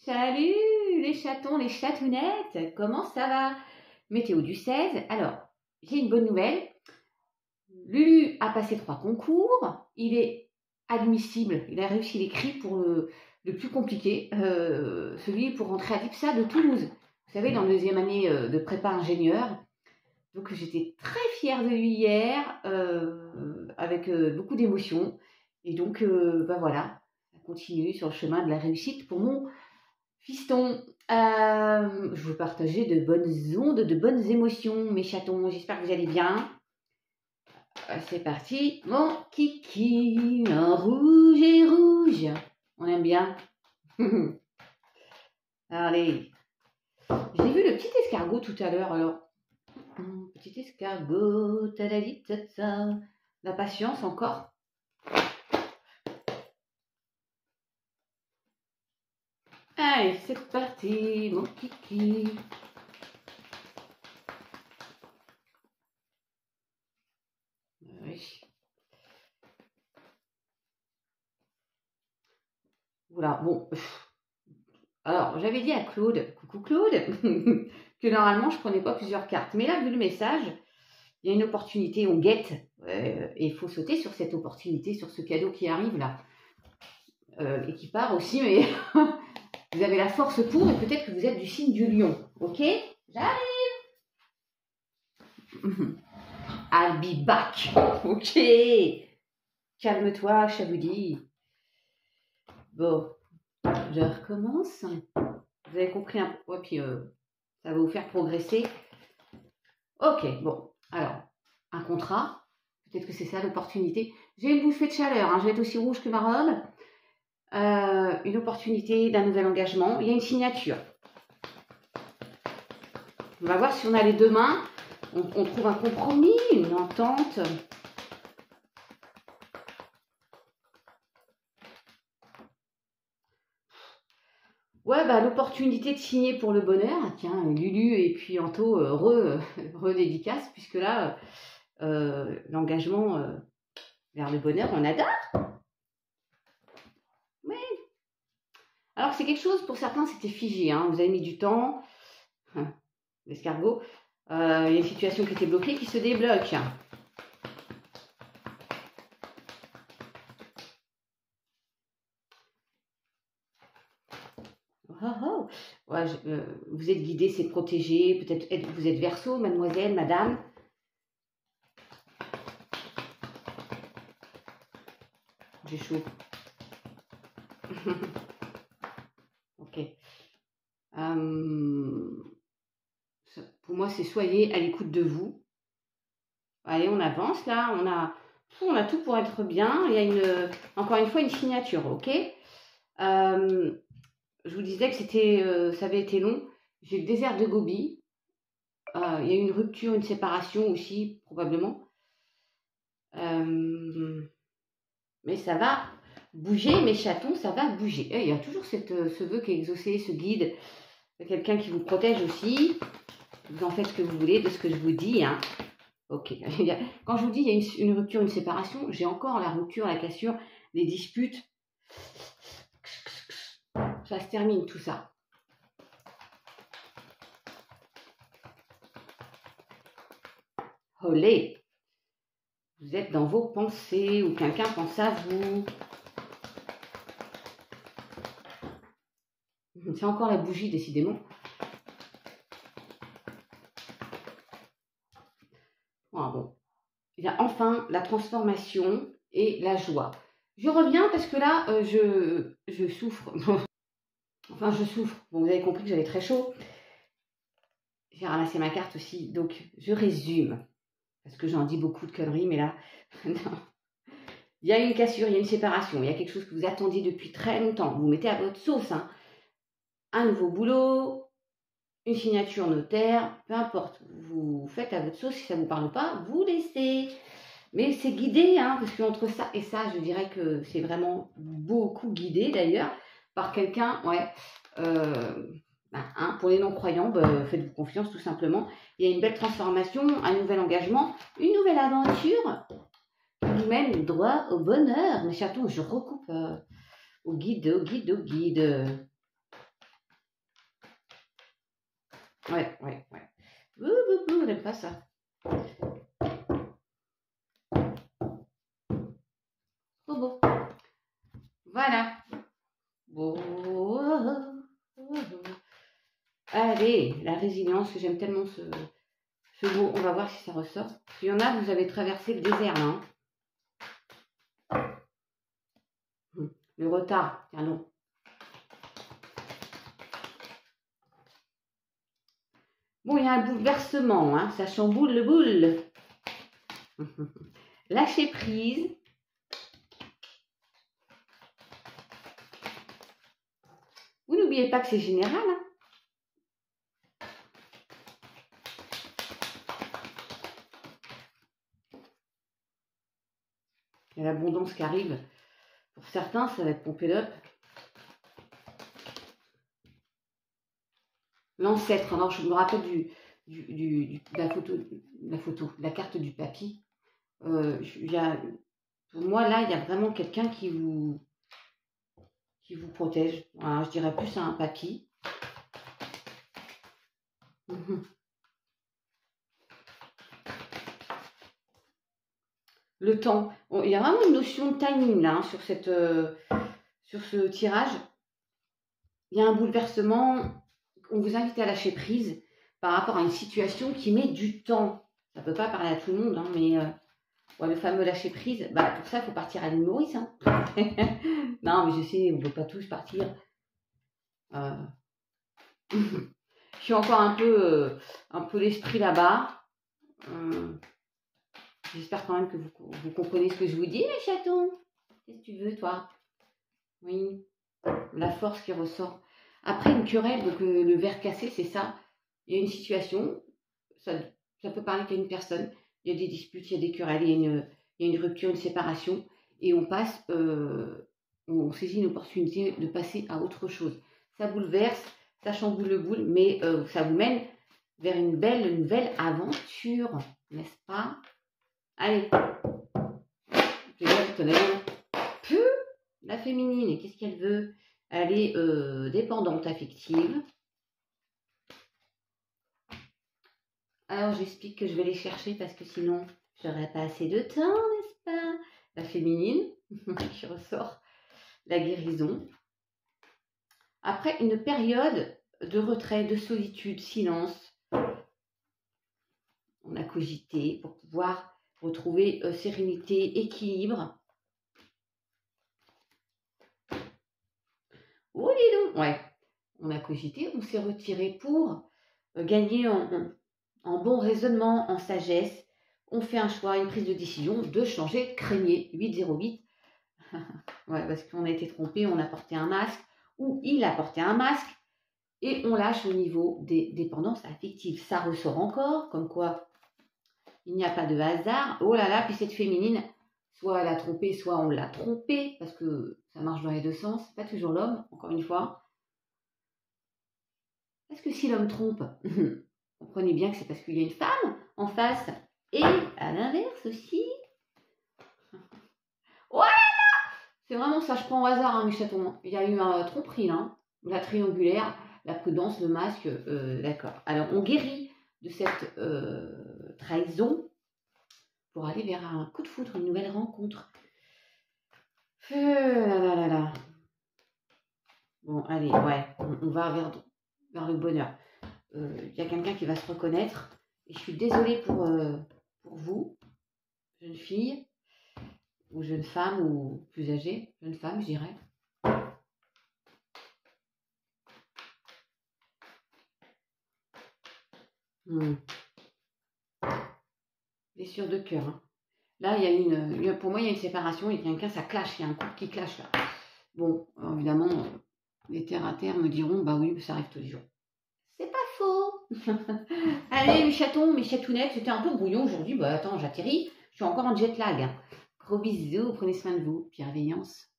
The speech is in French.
Salut les chatons, les chatounettes, comment ça va? Météo du 16. Alors, j'ai une bonne nouvelle. Lulu a passé 3 concours. Il est admissible. Il a réussi l'écrit pour le plus compliqué, celui pour rentrer à l'IPSA de Toulouse. Vous savez, dans la deuxième année de prépa ingénieur. Donc, j'étais très fière de lui hier, avec beaucoup d'émotion. Et donc, bah voilà, ça continue sur le chemin de la réussite pour mon fiston. Je veux partager de bonnes ondes, de bonnes émotions, mes chatons. J'espère que vous allez bien. C'est parti. Mon kiki, en rouge et rouge. On aime bien. Allez. J'ai vu le petit escargot tout à l'heure. Alors, petit escargot, tadadi, tata. La patience encore. Allez, c'est parti, mon kiki. Oui. Voilà, bon. Alors, j'avais dit à Claude, coucou Claude, que normalement, je ne prenais pas plusieurs cartes. Mais là, vu le message, il y a une opportunité, on guette, et il faut sauter sur cette opportunité, sur ce cadeau qui arrive là. Et qui part aussi, mais vous avez la force pour, et peut-être que vous êtes du signe du lion. Ok? J'arrive. I'll be back. Ok. Calme-toi, Chaboudi. Bon, je recommence. Vous avez compris un peu, puis ça va vous faire progresser. Ok, bon, alors, un contrat, peut-être que c'est ça l'opportunité. J'ai une bouffée de chaleur, hein, je vais être aussi rouge que ma robe. Une opportunité d'un nouvel engagement, il y a une signature. On va voir si on a les deux mains, on trouve un compromis, une entente. Ouais, bah l'opportunité de signer pour le bonheur, tiens, Lulu et puis Anto, redédicace, puisque là, l'engagement vers le bonheur, on adore. Oui. Alors c'est quelque chose, pour certains, c'était figé, hein, vous avez mis du temps, l'escargot, il y a une situation qui était bloquée, qui se débloque. Oh, oh. Ouais, vous êtes guidé, c'est protégé. Peut-être vous êtes Verseau, mademoiselle, madame. J'ai chaud. Ok. Pour moi, c'est soyez à l'écoute de vous. Allez, on avance là. On a tout pour être bien. Il y a encore une fois une signature, ok. Je vous disais que ça avait été long. J'ai le désert de Gobi. Il y a eu une rupture, une séparation aussi, probablement. Mais ça va bouger, mes chatons, ça va bouger. Et il y a toujours ce vœu qui est exaucé, ce guide. Quelqu'un qui vous protège aussi. Vous en faites ce que vous voulez de ce que je vous dis. Hein. Ok. Quand je vous dis il y a une rupture, une séparation, j'ai encore la rupture, la cassure, les disputes. Ça se termine tout ça. Olé! Vous êtes dans vos pensées ou quelqu'un pense à vous. C'est encore la bougie, décidément. Ah bon. Il y a enfin la transformation et la joie. Je reviens parce que là, je souffre. Enfin, je souffre. Bon, vous avez compris que j'avais très chaud. J'ai ramassé ma carte aussi. Donc, je résume. Parce que j'en dis beaucoup de conneries, mais là, non. Il y a une cassure, il y a une séparation. Il y a quelque chose que vous attendiez depuis très longtemps. Vous mettez à votre sauce. Hein. Un nouveau boulot, une signature notaire, peu importe. Vous faites à votre sauce. Si ça ne vous parle pas, vous laissez. Mais c'est guidé, hein, parce qu'entre ça et ça, je dirais que c'est vraiment beaucoup guidé d'ailleurs par quelqu'un, ouais. Pour les non-croyants, faites-vous confiance tout simplement. Il y a une belle transformation, un nouvel engagement, une nouvelle aventure qui vous mène droit au bonheur. Mes chatons, je recoupe au guide, au guide, au guide. Ouais. On n'aime pas ça. Trop beau. Voilà. Bon. Allez, la résilience, que j'aime tellement ce mot. On va voir si ça ressort. Il y en a, vous avez traversé le désert, là. Hein. Le retard, tiens donc. Bon, il y a un bouleversement, hein, ça chamboule le boule. Lâcher prise. Vous n'oubliez pas que c'est général. Hein. Il y a l'abondance qui arrive. Pour certains, ça va être pompé d'up. L'ancêtre, alors je me rappelle de la carte du papy. Pour moi, là, il y a vraiment quelqu'un qui vous protège. Voilà, je dirais plus à un papy. Le temps. Il y a vraiment une notion de timing là, hein, sur ce tirage. Il y a un bouleversement. On vous invite à lâcher prise par rapport à une situation qui met du temps. Ça ne peut pas parler à tout le monde, hein, mais le fameux lâcher prise, pour ça, il faut partir à l'île Maurice. Hein. Non, mais je sais, on ne peut pas tous partir. Je suis encore un peu l'esprit là-bas. J'espère quand même que vous comprenez ce que je vous dis, mes chatons. Qu'est-ce que tu veux, toi? Oui, la force qui ressort. Après une querelle, donc le verre cassé, c'est ça. Il y a une situation, ça peut parler qu'à une personne. Il y a des disputes, il y a des querelles, il y a une rupture, une séparation. Et on passe, on saisit une opportunité de passer à autre chose. Ça bouleverse, ça chamboule le boule, mais ça vous mène vers une belle nouvelle aventure, n'est-ce pas? Allez, je vais dire tout honnêtement. La féminine, qu'est-ce qu'elle veut? Elle est dépendante affective. Alors, j'explique que je vais les chercher parce que sinon, j'aurais pas assez de temps, n'est-ce pas? La féminine, qui ressort. La guérison. Après une période de retrait, de solitude, silence, on a cogité pour pouvoir retrouver sérénité, équilibre. Oh, dis donc! Ouais, on a cogité, on s'est retiré pour gagner en bon raisonnement, en sagesse. On fait un choix, une prise de décision de changer. Craignez 808. Ouais, parce qu'on a été trompé, on a porté un masque, ou il a porté un masque, et on lâche au niveau des dépendances affectives. Ça ressort encore, comme quoi il n'y a pas de hasard. Oh là là, puis cette féminine, soit elle a trompé, soit on l'a trompé, parce que ça marche dans les deux sens. C'est pas toujours l'homme, encore une fois. Parce que si l'homme trompe, comprenez bien que c'est parce qu'il y a une femme en face, et à l'inverse aussi. Ouais, c'est vraiment ça, je prends au hasard, hein, mes chatons. Il y a eu un tromperie, là. La triangulaire, la prudence, le masque, d'accord. Alors, on guérit de cette trahison pour aller vers un coup de foudre, une nouvelle rencontre. Là. Bon, allez, ouais, on va vers le bonheur. Il y a quelqu'un qui va se reconnaître. Et je suis désolée pour vous, jeune fille, ou jeune femme, ou plus âgée, jeune femme, je dirais. Blessure de cœur. Hein. Là, pour moi, il y a une séparation, il y a quelqu'un, ça clash, il y a un couple qui clash là. Bon, alors, évidemment, les terres à terre me diront, bah oui, ça arrive tous les jours. C'est pas faux. Allez, mes chatons, mes chatounettes, c'était un peu brouillon aujourd'hui. Bah attends, j'atterris, je suis encore en jet lag. Gros bisous, prenez soin de vous, bienveillance.